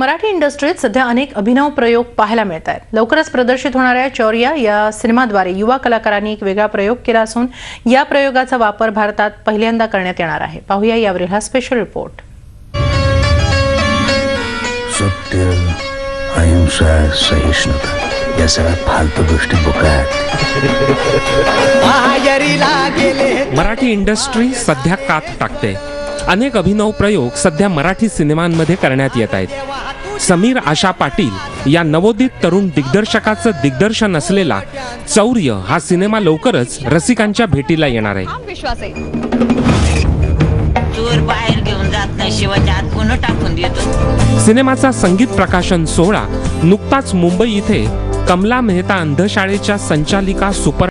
मराठी इंडस्ट्रीत सध्या अनेक अभिनव प्रयोग पाहायला मिळत आहेत। लवकरच प्रदर्शित होणाऱ्या चौर्या या सिनेमाद्वारे युवा कलाकारांनी एक वेगळा प्रयोग केला असून या प्रयोगाचा वापर भारतात पहिल्यांदा करण्यात येणार आहे। पाहूया यावरील हा स्पेशल रिपोर्ट। सत्य, अहिंसा, सहिष्णुता या सगळ्या फालतू गोष्टी बुकात। मराठी इंडस्ट्री सध्या कात टाकते। अनेक अभिनव प्रयोग सध्या मराठी सिनेमांमध्ये करण्यात येत आहेत। समीर आशा पाटील या नवोदित तरुण दिग्दर्शकाचं दिग्दर्शन असलेला चौर्य हा सिनेमा लवकरच रसिकांच्या भेटीला येणार आहे। सिनेमाचा संगीत प्रकाशन सोहळा नुकताच मुंबई इथे कमला मेहता अंधशाळेच्या संचालिका सुपर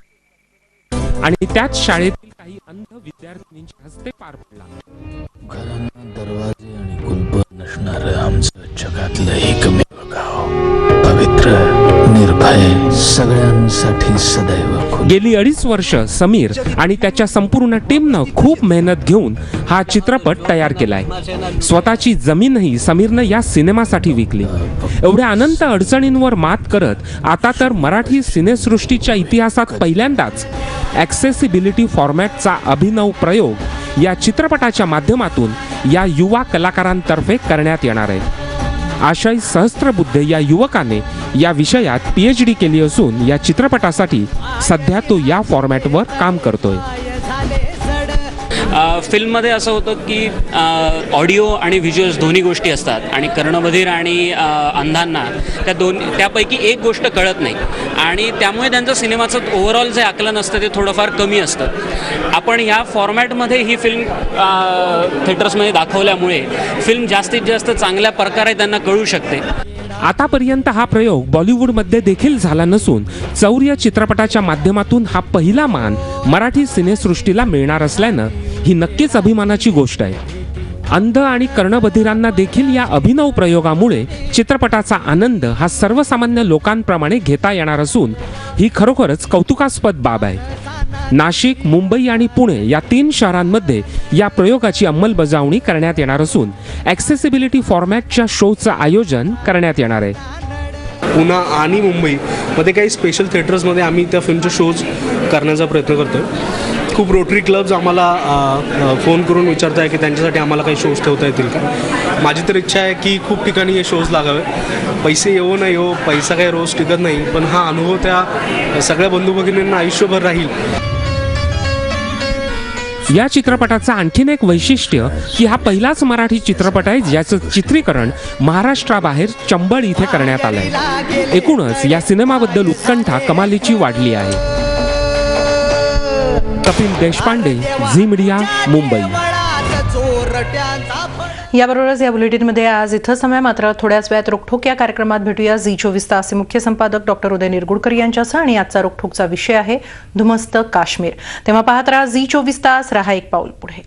आणि त्याच शाळेतील काही अंध विद्यार्थिनींच्या हस्ते पार पडला। घरांना दरवाजे आणि कुलप नसणारं आमचं जगातलं एकमेव गाव, पवित्र, निर्भय, सगळ्यांसाठी सदैव खुलं। गेली 2.5 वर्ष समीर आणि त्याच्या संपूर्ण टीमनं खूप मेहनत घेऊन हा चित्रपट तयार केलाय। स्वतःची जमीनही समीरनं या सिनेमासाठी विकली। एवढ्या अनंत अडचणींवर मात करत आता तर मराठी सिनेसृष्टीच्या इतिहासात पहिल्यांदाच ॲक्सेसिबिलिटी फॉर्मॅटचा अभिनव प्रयोग या चित्रपटाच्या माध्यमातून या युवा कलाकारांतर्फे करण्यात येणार आहे। आशय सहस्त्रबुद्धे या युवकाने या विषयात PhD केली असून या चित्रपटासाठी सध्या तो या फॉर्मॅटवर काम करतोय। फिल्ममध्ये असं होतं की ऑडिओ आणि व्हिज्युअल्स दोन्ही गोष्टी असतात आणि कर्णबधीर आणि अंधांना त्यापैकी एक गोष्ट कळत नाही आणि त्यामुळे त्यांचं सिनेमाचं ओव्हरऑल जे आकलन असतं ते थोडंफार कमी असतं। आपण ह्या फॉर्मॅटमध्ये ही फिल्म थिएटर्समध्ये दाखवल्यामुळे फिल्म जास्तीत जास्त चांगल्या प्रकारे त्यांना कळू शकते। आतापर्यंत हा प्रयोग बॉलिवूडमध्ये देखील झाला नसून चौर्य चित्रपटाच्या माध्यमातून हा पहिला मान मराठी सिनेसृष्टीला मिळणार असल्यानं ही नक्कीच अभिमानाची गोष्ट आहे। अंध आणि कर्णबधिरांना देखील या अभिनव प्रयोगामुळे चित्रपटाचा आनंद हा सर्वसामान्य लोकांप्रमाणे घेता येणार असून ही खरोखरच कौतुकास्पद बाब आहे। नाशिक, मुंबई आणि पुणे या 3 शहरांमध्ये या प्रयोगाची अंमलबजावणी करण्यात येणार असून ॲक्सेसिबिलिटी फॉर्मॅटच्या शोचं आयोजन करण्यात येणार आहे। पुणे आणि मुंबईमध्ये काही स्पेशल थिएटर्समध्ये आम्ही त्या फिल्मचे शोज करण्याचा प्रयत्न करतो। खूप रोटरी क्लब्स आम्हाला फोन करून विचारत आहे की त्यांच्यासाठी आम्हाला काही शोज ठेवता येतील का। माझी तर इच्छा आहे की खूप ठिकाणी हे शोज लागावे। पैसे येवो नाही येवो, पैसा काही रोज टिकत नाही, पण हा अनुभव त्या सगळ्या बंधू भगिनींना आयुष्यभर राहील। या चित्रपटाचं आणखीन एक वैशिष्ट्य की हा पहिलाच मराठी चित्रपट आहे ज्याचं चित्रीकरण महाराष्ट्राबाहेर चंबळ इथे करण्यात आलंय। एकूणच या सिनेमाबद्दल उत्कंठा कमालीची वाढली आहे। कपिल देशपांडे, झी मीडिया, मुंबई। याबरोबरच या बुलेटिनमध्ये आज इथं समय मात्र थोड्याच वेळात रोखोक या कार्यक्रमात भेटूया। झी 24 तासचे मुख्य संपादक डॉक्टर उदय निरगुडकर यांच्यासह आणि आजचा रोखोकचा विषय आहे धुमस्त काश्मीर। तेव्हा पाहत राहा झी 24 तास, रहा एक पाऊल पुढे।